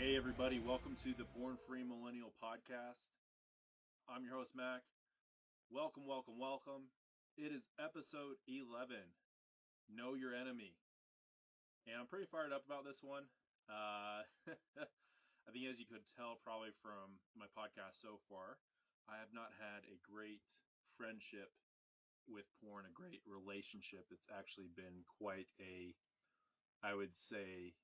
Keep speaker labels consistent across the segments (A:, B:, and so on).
A: Hey everybody, welcome to the Porn Free Millennial podcast. I'm your host Mac. Welcome. It is episode 11, Know Your Enemy. And I'm pretty fired up about this one. I think as you could tell probably from my podcast so far, I have not had a great friendship with porn, a great relationship. It's actually been quite a, I would say,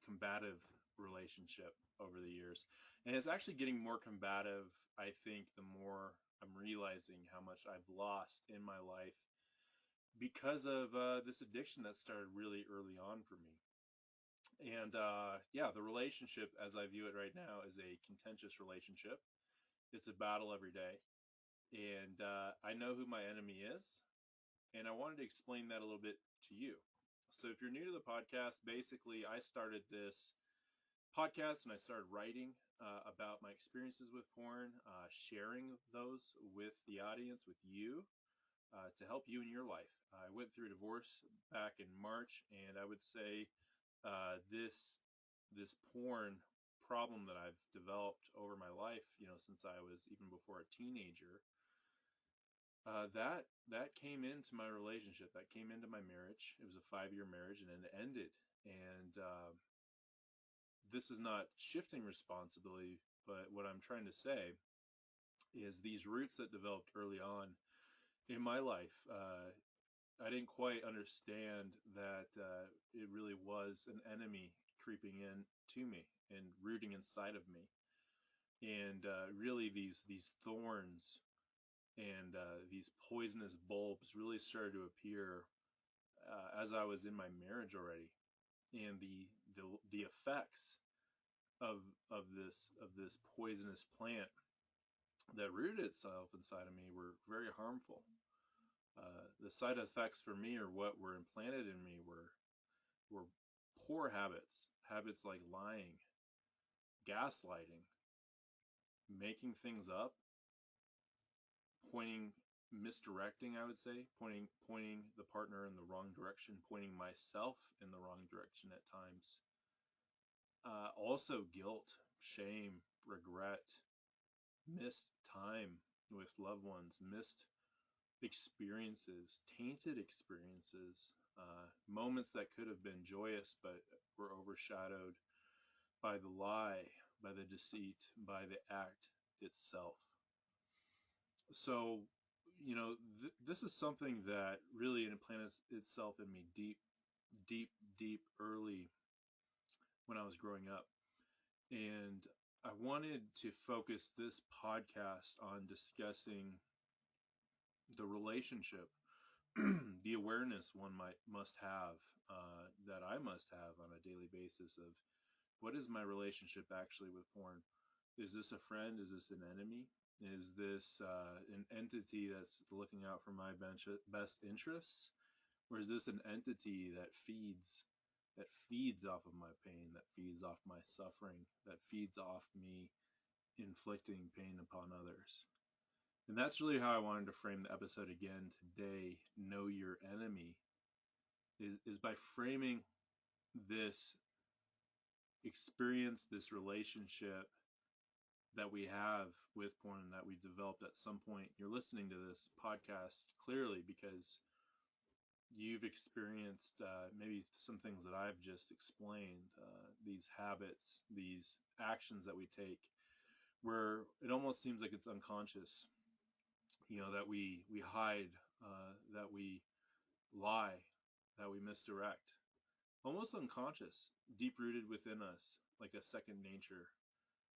A: combative relationship over the years. And it's actually getting more combative, I think, the more I'm realizing how much I've lost in my life because of this addiction that started really early on for me. And the relationship, as I view it right now, is a contentious relationship. It's a battle every day. And I know who my enemy is. And I wanted to explain that a little bit to you. So if you're new to the podcast, basically I started this podcast and I started writing about my experiences with porn, sharing those with the audience, with you, to help you in your life. I went through a divorce back in March, and I would say this porn problem that I've developed over my life, since I was even before a teenager, that came into my relationship, that came into my marriage. It was a 5-year marriage, and then it ended. And this is not shifting responsibility, but what I'm trying to say is these roots that developed early on in my life. I didn't quite understand that it really was an enemy creeping in to me and rooting inside of me, and really these thorns and these poisonous bulbs really started to appear as I was in my marriage already, and the effects of this poisonous plant that rooted itself inside of me were very harmful. The side effects for me, or what were implanted in me, were poor habits like lying, gaslighting, making things up, misdirecting, I would say, pointing the partner in the wrong direction, pointing myself in the wrong direction at times. Also guilt, shame, regret, missed time with loved ones, missed experiences, tainted experiences, moments that could have been joyous but were overshadowed by the lie, by the deceit, by the act itself. So, this is something that really implanted itself in me deep early when I was growing up. And I wanted to focus this podcast on discussing the relationship, the awareness one must have, that I must have on a daily basis of what is my relationship actually with porn. Is this a friend? Is this an enemy? Is this an entity that's looking out for my best interests? Or is this an entity that feeds off of my pain, that feeds off my suffering, that feeds off me inflicting pain upon others? And that's really how I wanted to frame the episode again today. Know your enemy is by framing this experience, this relationship that we have with porn, that we developed at some point. You're listening to this podcast clearly because you've experienced maybe some things that I've just explained, these habits, these actions that we take, where it almost seems like it's unconscious, that we hide, that we lie, that we misdirect, almost unconscious, deep rooted within us, like a second nature,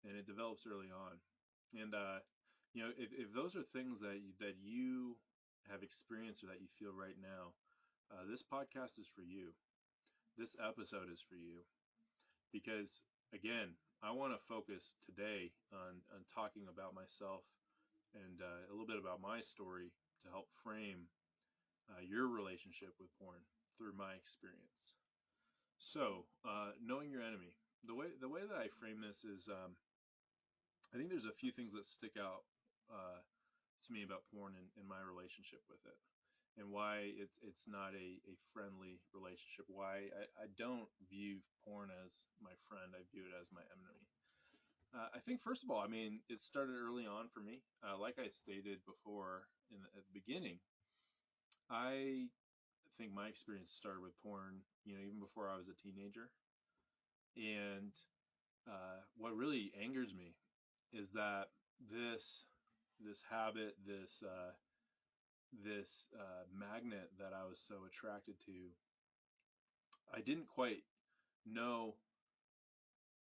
A: and it develops early on. And if those are things that you have experienced or that you feel right now, this podcast is for you. This episode is for you, because again, I want to focus today on talking about myself and a little bit about my story to help frame your relationship with porn through my experience. So, knowing your enemy. The way that I frame this is, I think there's a few things that stick out to me about porn and my relationship with it. and why it's not a friendly relationship. Why I don't view porn as my friend. I view it as my enemy. I think first of all, I mean, it started early on for me. Like I stated before at the beginning, I think my experience started with porn, even before I was a teenager. And what really angers me is that this this habit, this magnet that I was so attracted to, I didn't quite know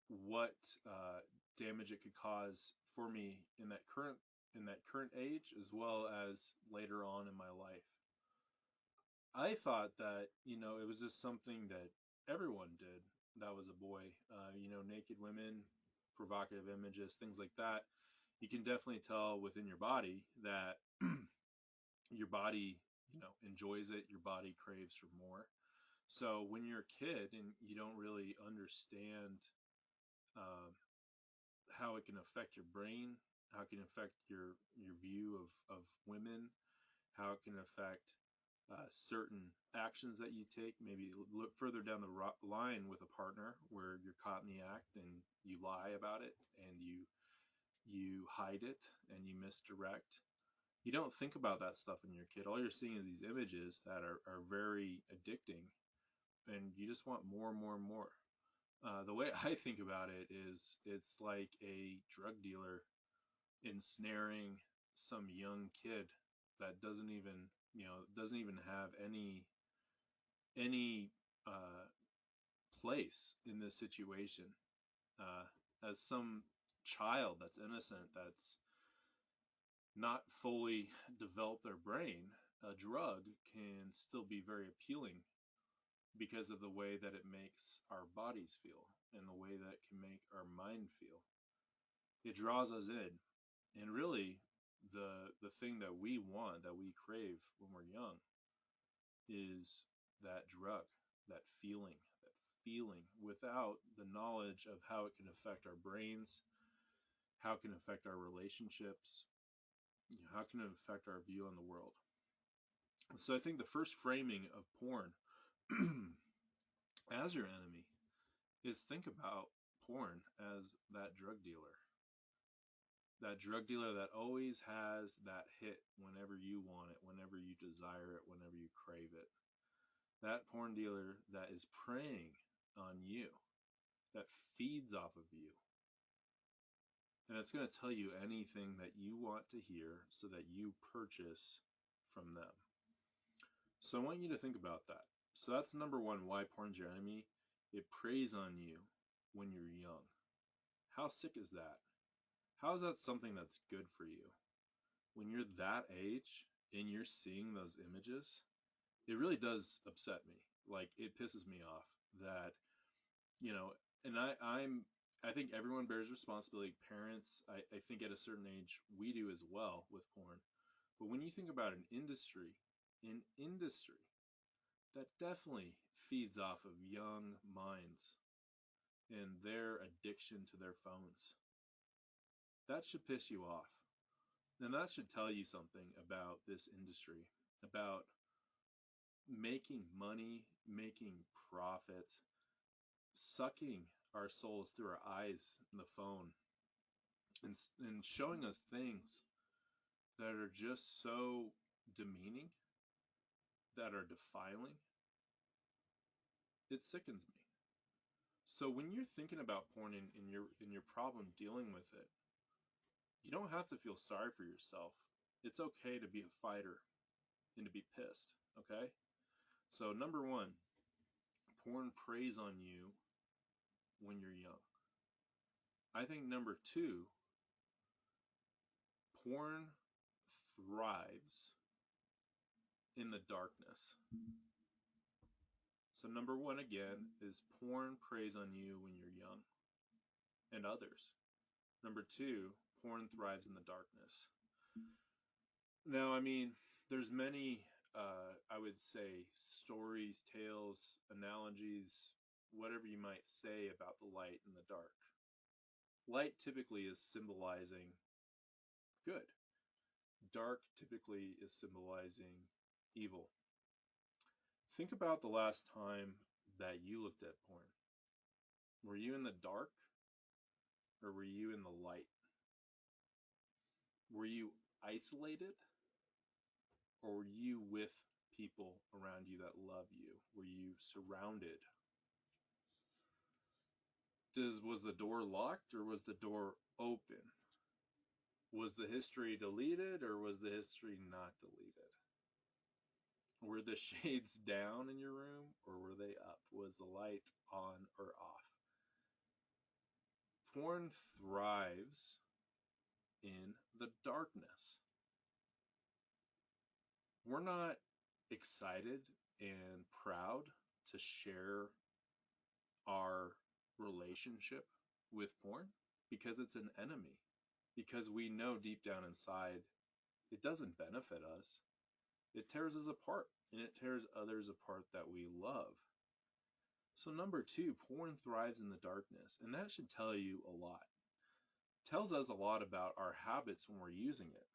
A: what damage it could cause for me in that current age, as well as later on in my life. I thought that it was just something that everyone did. That was a boy, naked women, provocative images, things like that. You can definitely tell within your body that your body, enjoys it. Your body craves for more. So when you're a kid and you don't really understand um, how it can affect your brain, how it can affect your view of women, how it can affect certain actions that you take. Maybe look further down the line with a partner where you're caught in the act and you lie about it and you hide it and you misdirect. You don't think about that stuff when you're a kid. All you're seeing is these images that are very addicting, and you just want more and more and more. The way I think about it is it's like a drug dealer ensnaring some young kid that doesn't even have any place in this situation. As some child that's innocent, that's not fully developed their brain, a drug can still be very appealing because of the way that it makes our bodies feel and the way that it can make our mind feel. It draws us in. And really, the thing that we want, that we crave when we're young, is that drug, that feeling without the knowledge of how it can affect our brains, how it can affect our relationships, how can it affect our view on the world. So I think the first framing of porn as your enemy is think about porn as that drug dealer. That drug dealer that always has that hit whenever you want it, whenever you desire it, whenever you crave it. That porn dealer that is preying on you, that feeds off of you. And it's going to tell you anything that you want to hear so that you purchase from them. So I want you to think about that. So that's number one, why porn's your enemy. It preys on you when you're young. How sick is that? How is that something that's good for you? When you're that age and you're seeing those images, it really does upset me. Like, it pisses me off that, and I think everyone bears responsibility. Parents, I think at a certain age we do as well with porn. But when you think about an industry that definitely feeds off of young minds and their addiction to their phones, that should piss you off. And that should tell you something about this industry, about making money, making profit, sucking our souls through our eyes in the phone, and showing us things that are just so demeaning, that are defiling. It sickens me. So when you're thinking about porn in your problem dealing with it, you don't have to feel sorry for yourself. It's okay to be a fighter and to be pissed, okay? So number one, porn preys on you when you're young. I think number two, porn thrives in the darkness. So number one again is porn preys on you when you're young and others. Number two, porn thrives in the darkness. Now, I mean, there's many, I would say, stories, tales, analogies, whatever you might say about the light and the dark. Light typically is symbolizing good. Dark typically is symbolizing evil. Think about the last time that you looked at porn. Were you in the dark or were you in the light? Were you isolated or were you with people around you that love you? Were you surrounded? Was the door locked or was the door open? Was the history deleted or was the history not deleted? Were the shades down in your room or were they up? Was the light on or off? Porn thrives in the darkness. We're not excited and proud to share our relationship with porn because it's an enemy. Because we know deep down inside it doesn't benefit us. It tears us apart and it tears others apart that we love. So number two, porn thrives in the darkness, and that should tell you a lot. It tells us a lot about our habits when we're using it.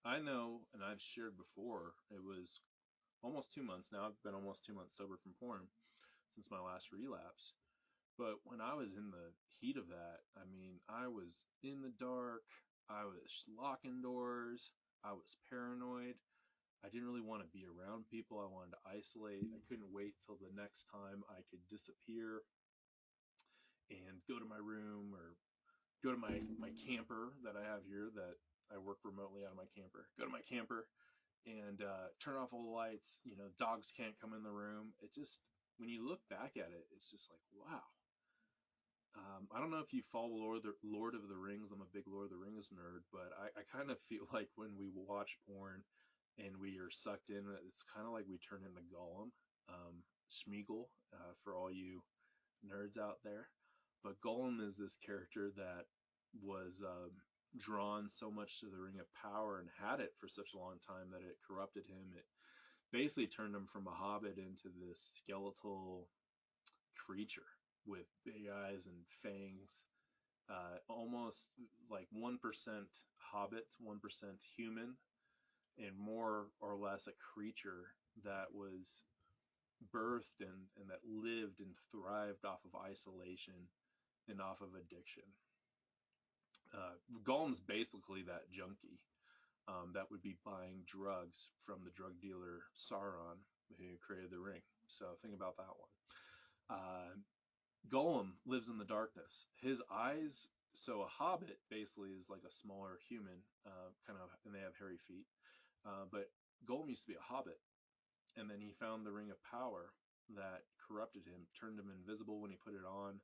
A: I know, and I've shared before, it was almost 2 months now. I've been almost 2 months sober from porn since my last relapse. But when I was in the heat of that, I mean, I was in the dark. I was locking doors. I was paranoid. I didn't really want to be around people. I wanted to isolate. I couldn't wait till the next time I could disappear and go to my room or go to my camper that I have here that I work remotely out of my camper. Go to my camper and turn off all the lights. You know, dogs can't come in the room. It just, when you look back at it, it's just like, wow. I don't know if you follow Lord of the Rings. I'm a big Lord of the Rings nerd, but I kind of feel like when we watch porn and we are sucked in, it's kind of like we turn into Gollum, Smeagol, for all you nerds out there. But Gollum is this character that was drawn so much to the Ring of Power and had it for such a long time that it corrupted him. It basically turned him from a hobbit into this skeletal creature with big eyes and fangs, almost like 1% hobbit, 1% human, and more or less a creature that was birthed and that lived and thrived off of isolation and off of addiction. Gollum's basically that junkie that would be buying drugs from the drug dealer Sauron, who created the ring. So think about that one. Gollum lives in the darkness. His eyes, so a hobbit basically is like a smaller human, kind of, and they have hairy feet. But Gollum used to be a hobbit, and then he found the Ring of Power that corrupted him, turned him invisible when he put it on.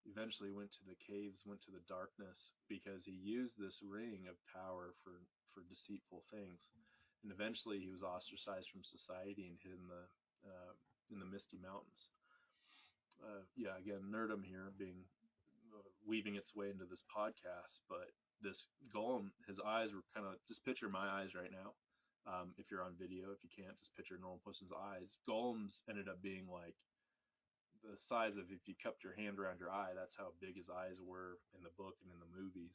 A: Eventually went to the caves, went to the darkness, because he used this ring of power for deceitful things. And eventually he was ostracized from society and hid in the Misty Mountains. Yeah, again, nerdum here being weaving its way into this podcast, but this Gollum, his eyes were kind of, just picture my eyes right now. If you're on video, if you can't, just picture a normal person's eyes. Gollum's ended up being like the size of, if you cupped your hand around your eye, that's how big his eyes were in the book and in the movies,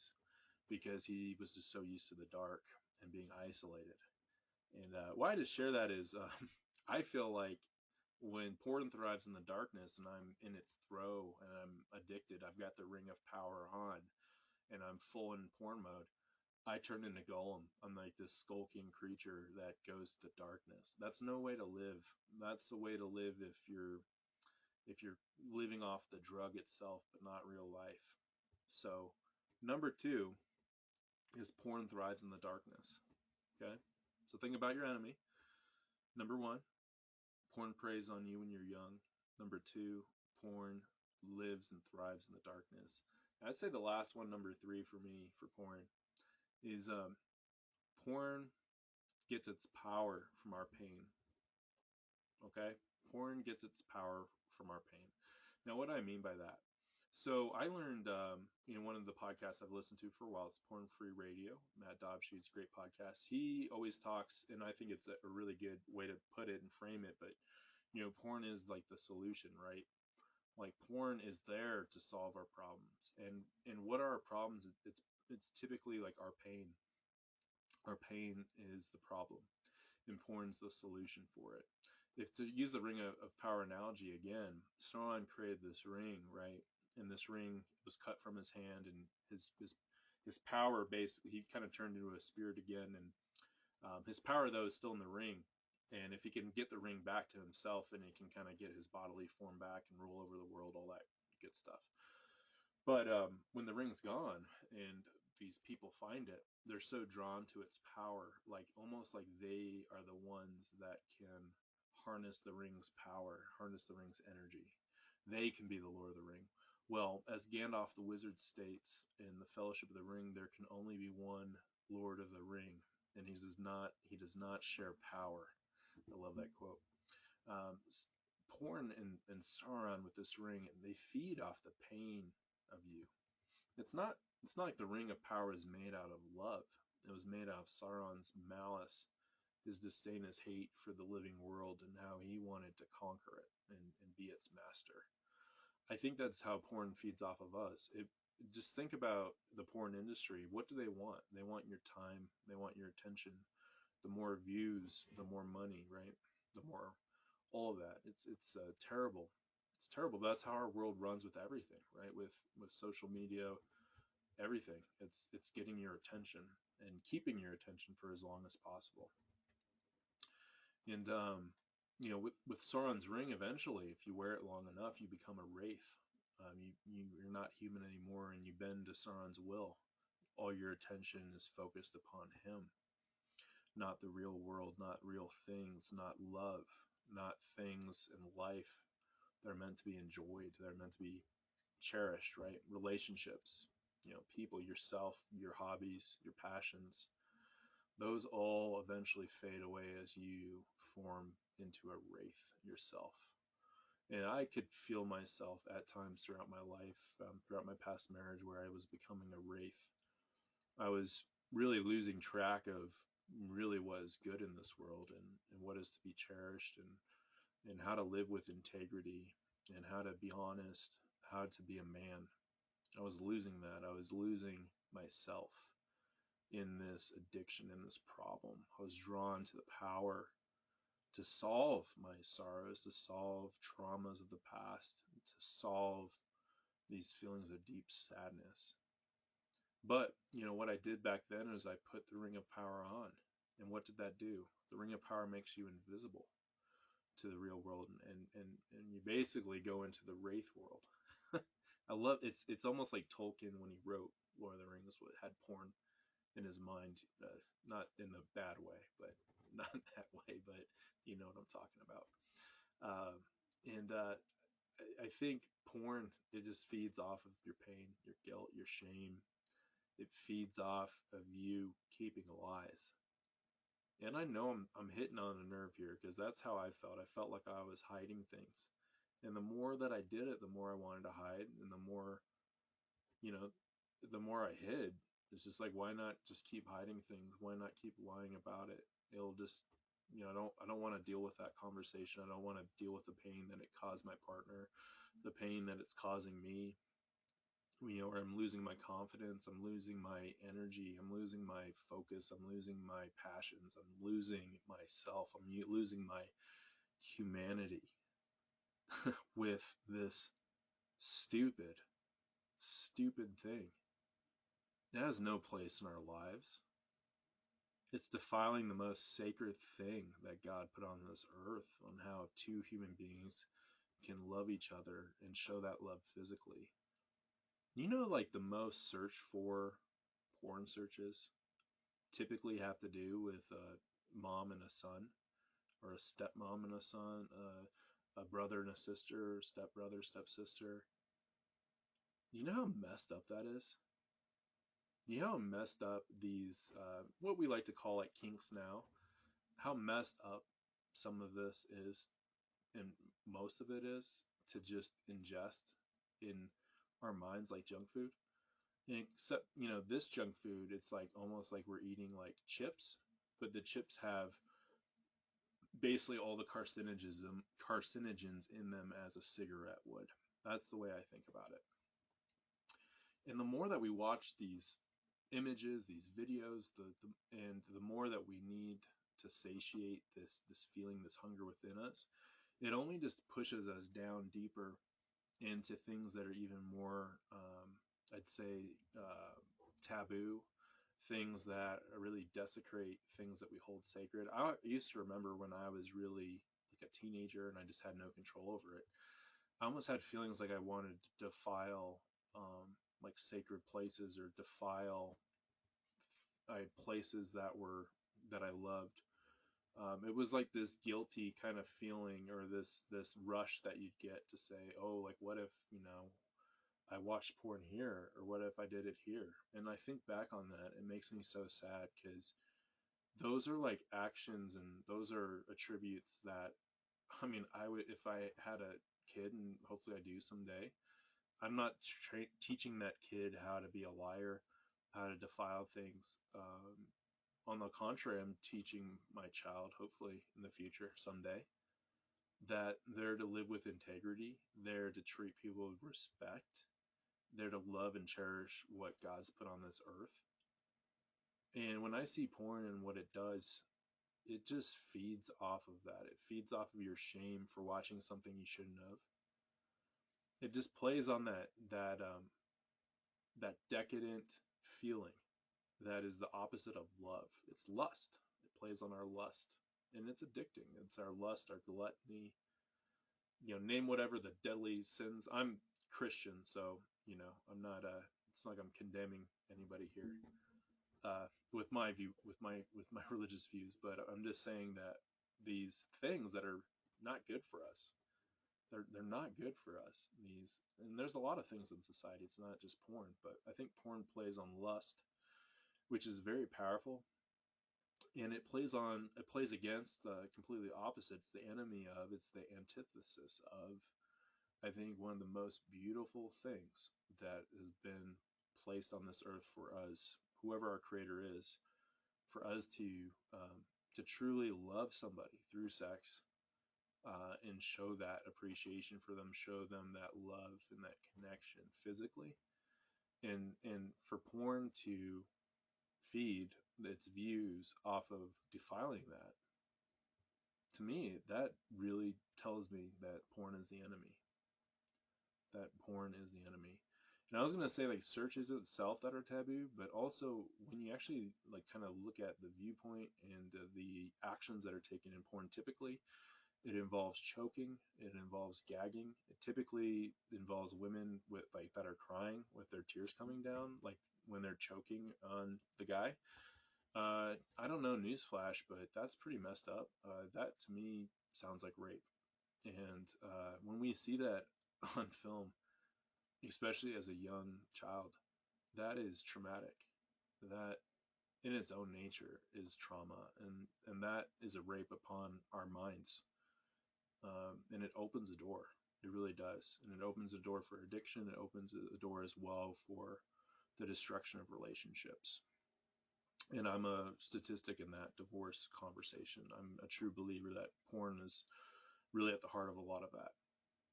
A: because he was just so used to the dark and being isolated. And why I just share that is I feel like when porn thrives in the darkness and I'm in its throw and I'm addicted, I've got the Ring of Power on and I'm full in porn mode, I turn into Gollum. I'm like this skulking creature that goes to darkness. That's no way to live. That's the way to live if you're living off the drug itself but not real life. So number two is porn thrives in the darkness. Okay? So think about your enemy. Number one, porn preys on you when you're young. Number two, porn lives and thrives in the darkness. I'd say the last one, number three for me for porn, is porn gets its power from our pain. Okay? Porn gets its power from our pain. Now, what do I mean by that? So I learned one of the podcasts I've listened to for a while. It's Porn Free Radio. Matt Dobshe's great podcast. He always talks, and I think it's a really good way to put it and frame it. But porn is like the solution, right? Like porn is there to solve our problems. And what are our problems? It's typically like our pain. Our pain is the problem. and porn's the solution for it. If to use the ring of power analogy again, Sauron created this ring, right? And this ring was cut from his hand, and his power basically he kind of turned into a spirit again, and his power though is still in the ring. And if he can get the ring back to himself, and he can kind of get his bodily form back and rule over the world, all that good stuff. But when the ring's gone and these people find it, they're so drawn to its power, like almost like they are the ones that can harness the ring's power, harness the ring's energy. They can be the Lord of the Ring. Well, as Gandalf the Wizard states in the Fellowship of the Ring, there can only be one Lord of the Ring, and he does not share power. I love that quote. Um, Porn and Sauron with this ring, and they feed off the pain of you. It's not it's not like the ring of power is made out of love. It was made out of Sauron's malice, his disdain, his hate for the living world, and how he wanted to conquer it and be its master. I think that's how porn feeds off of us. Just think about the porn industry. What do they want? They want your time. They want your attention. The more views, the more money, right? The more all of that. It's terrible. It's terrible. But that's how our world runs with everything, right? With social media, everything. It's getting your attention and keeping your attention for as long as possible. And with Sauron's ring, eventually, if you wear it long enough, you become a wraith. You're not human anymore, and you bend to Sauron's will. All your attention is focused upon him, not the real world, not real things, not love, not things in life that are meant to be enjoyed, that are meant to be cherished, right? Relationships, people, yourself, your hobbies, your passions, those all eventually fade away as you form into a wraith yourself. And I could feel myself at times throughout my life, throughout my past marriage, where I was becoming a wraith. I was really losing track of really what is good in this world, and what is to be cherished, and how to live with integrity, and how to be honest, how to be a man. I was losing that. I was losing myself in this addiction, in this problem. I was drawn to the power to solve my sorrows, to solve traumas of the past, to solve these feelings of deep sadness. But, what I did back then is I put the ring of power on. And what did that do? The ring of power makes you invisible to the real world, and you basically go into the wraith world. I love it's almost like Tolkien when he wrote Lord of the Rings had porn in his mind, not in the bad way, but not in that way, but you know what I'm talking about. And I think porn, it just feeds off of your pain, your guilt, your shame. It feeds off of you keeping lies. And I know I'm hitting on a nerve here, because that's how I felt. I felt like I was hiding things. And the more that I did it, the more I wanted to hide, and you know, the more I hid. It's just like, why not just keep hiding things? Why not keep lying about it? It'll just, I don't want to deal with that conversation. I don't want to deal with the pain that it caused my partner, the pain that it's causing me. Where I'm losing my confidence, I'm losing my energy, I'm losing my focus, I'm losing my passions, I'm losing myself, I'm losing my humanity with this stupid, stupid thing. It has no place in our lives. It's defiling the most sacred thing that God put on this earth, on how two human beings can love each other and show that love physically. Like the most searched for porn searches typically have to do with a mom and a son, or a stepmom and a son, a brother and a sister, stepbrother, stepsister. You know how messed up that is? You know how messed up these, what we like to call like kinks now, how messed up some of this is, and most of it is, to just ingest in our minds like junk food. Except, this junk food, it's like almost like we're eating like chips, but the chips have basically all the carcinogens in them as a cigarette would. That's the way I think about it. And the more that we watch these images, these videos, and the more that we need to satiate this feeling, this hunger within us, it only just pushes us down deeper into things that are even more, I'd say, taboo, things that really desecrate things that we hold sacred. I used to remember when I was really like a teenager and I just had no control over it. I almost had feelings like I wanted to defile like sacred places or defile places that I loved. It was like this guilty kind of feeling, or this rush that you'd get to say, oh, like what if I watched porn here, or what if I did it here? And I think back on that, it makes me so sad because those are like actions and those are attributes that, I mean, I would, if I had a kid, and hopefully I do someday, I'm not teaching that kid how to be a liar, how to defile things. On the contrary, I'm teaching my child, hopefully in the future, someday, that they're to live with integrity, they're to treat people with respect, they're to love and cherish what God's put on this earth. And when I see porn and what it does, it just feeds off of that. It feeds off of your shame for watching something you shouldn't have. It just plays on that decadent feeling that is the opposite of love. It's lust. It plays on our lust, and it's addicting. It's our lust, our gluttony. Name whatever the deadly sins. I'm Christian, so I'm not. It's not like I'm condemning anybody here with my view, with my religious views, but I'm just saying that these things that are not good for us, they're not good for us. And there's a lot of things in society. It's not just porn, but I think porn plays on lust, which is very powerful, and it plays against the completely opposite. It's the enemy of. It's the antithesis of, I think, one of the most beautiful things that has been placed on this earth for us, whoever our creator is, for us to truly love somebody through sex, and show that appreciation for them, show them that love and that connection physically, and for porn to feed its views off of defiling that, to me, that really tells me that porn is the enemy. That porn is the enemy. And I was gonna say like searches itself that are taboo, but also when you actually like kind of look at the viewpoint and the actions that are taken in porn, typically it involves choking, it involves gagging, it typically involves women with like that are crying with their tears coming down, like when they're choking on the guy. I don't know, newsflash, but that's pretty messed up. That to me sounds like rape. And when we see that on film, especially as a young child, that is traumatic. That in its own nature is trauma, and that is a rape upon our minds. And it opens a door. It really does. And it opens a door for addiction. It opens a door as well for the destruction of relationships. And I'm a statistic in that divorce conversation. I'm a true believer that porn is really at the heart of a lot of that.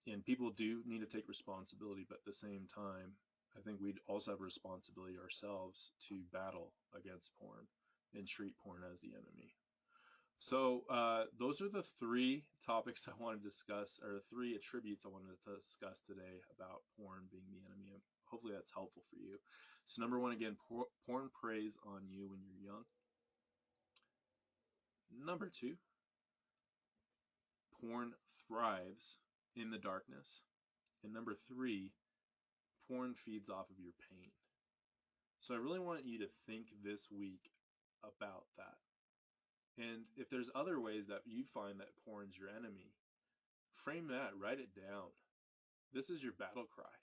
A: And people do need to take responsibility, but at the same time, I think we also have a responsibility ourselves to battle against porn and treat porn as the enemy. So those are the three topics I wanted to discuss, or the three attributes I wanted to discuss today about porn being the enemy. Hopefully that's helpful for you. So number one, again, porn preys on you when you're young. Number two, porn thrives in the darkness. And number three, porn feeds off of your pain. So I really want you to think this week about that. And if there's other ways that you find that porn's your enemy, frame that, write it down. This is your battle cry.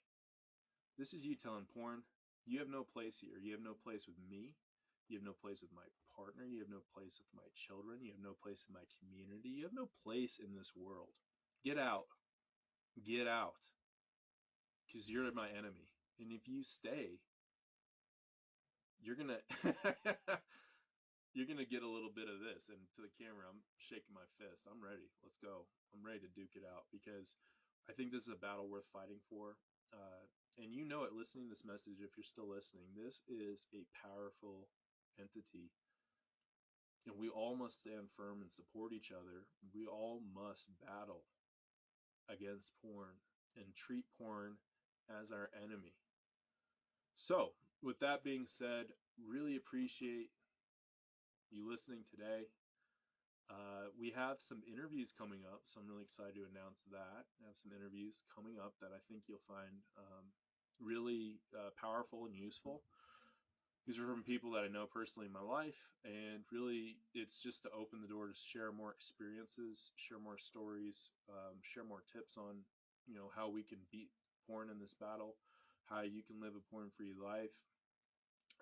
A: This is you telling porn, you have no place here. You have no place with me. You have no place with my partner. You have no place with my children. You have no place in my community. You have no place in this world. Get out. Get out. Because you're my enemy. And if you stay, you're gonna you're gonna get a little bit of this. And to the camera, I'm shaking my fist. I'm ready. Let's go. I'm ready to duke it out, because I think this is a battle worth fighting for. And you know it, listening to this message, if you're still listening, this is a powerful entity, and we all must stand firm and support each other. We all must battle against porn and treat porn as our enemy. So, with that being said, really appreciate you listening today. We have some interviews coming up, so I'm really excited to announce that. I have some interviews coming up that I think you'll find really powerful and useful. These are from people that I know personally in my life, and really it's just to open the door to share more experiences, share more stories, share more tips on, how we can beat porn in this battle, how you can live a porn-free life,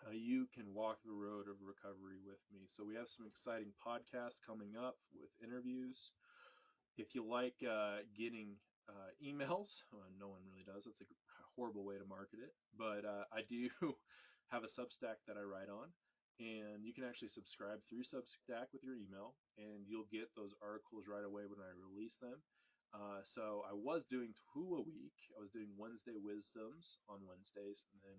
A: how you can walk the road of recovery with me. So we have some exciting podcasts coming up with interviews. If you like getting emails, no one really does. That's a horrible way to market it. But I do have a Substack that I write on. And you can actually subscribe through Substack with your email, and you'll get those articles right away when I release them. So I was doing 2 a week. I was doing Wednesday Wisdoms on Wednesdays, and then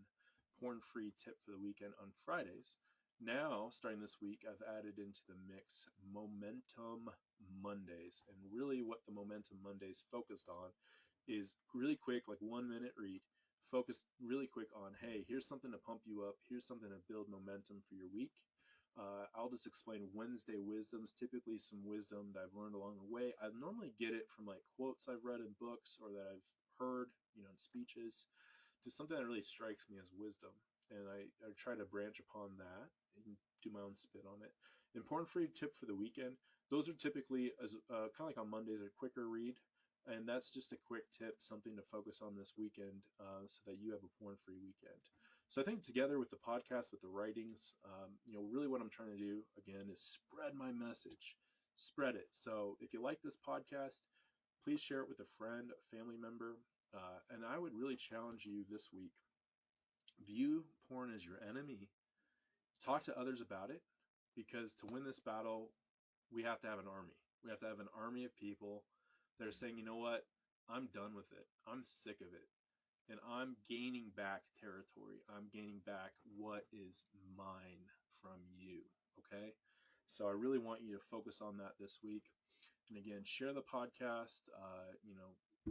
A: Porn Free Tip for the Weekend on Fridays. Now, starting this week, I've added into the mix Momentum Mondays. And really what the Momentum Mondays focused on is really quick, like 1 minute read, focused really quick on, hey, here's something to pump you up. Here's something to build momentum for your week. I'll just explain Wednesday wisdoms, typically some wisdom that I've learned along the way. I normally get it from like quotes I've read in books or that I've heard, in speeches, to something that really strikes me as wisdom. And I try to branch upon that and do my own spin on it. Important free tip for the weekend. Those are typically as kind of like on Mondays, a quicker read. And that's just a quick tip, something to focus on this weekend so that you have a porn-free weekend. So I think together with the podcast, with the writings, really what I'm trying to do, again, is spread my message. Spread it. So if you like this podcast, please share it with a friend, a family member. And I would really challenge you this week. View porn as your enemy. Talk to others about it, because to win this battle, we have to have an army. We have to have an army of people that are saying, you know what, I'm done with it. I'm sick of it. And I'm gaining back territory. I'm gaining back what is mine from you. Okay? So I really want you to focus on that this week. And again, share the podcast. I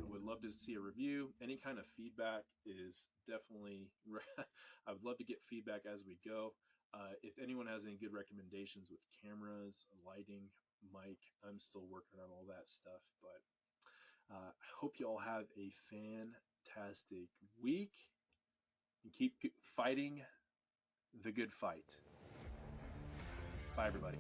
A: would love to see a review. Any kind of feedback is definitely, I would love to get feedback as we go. If anyone has any good recommendations with cameras, lighting, mic, I'm still working on all that stuff. But I hope you all have a fantastic week and keep fighting the good fight. Bye, everybody.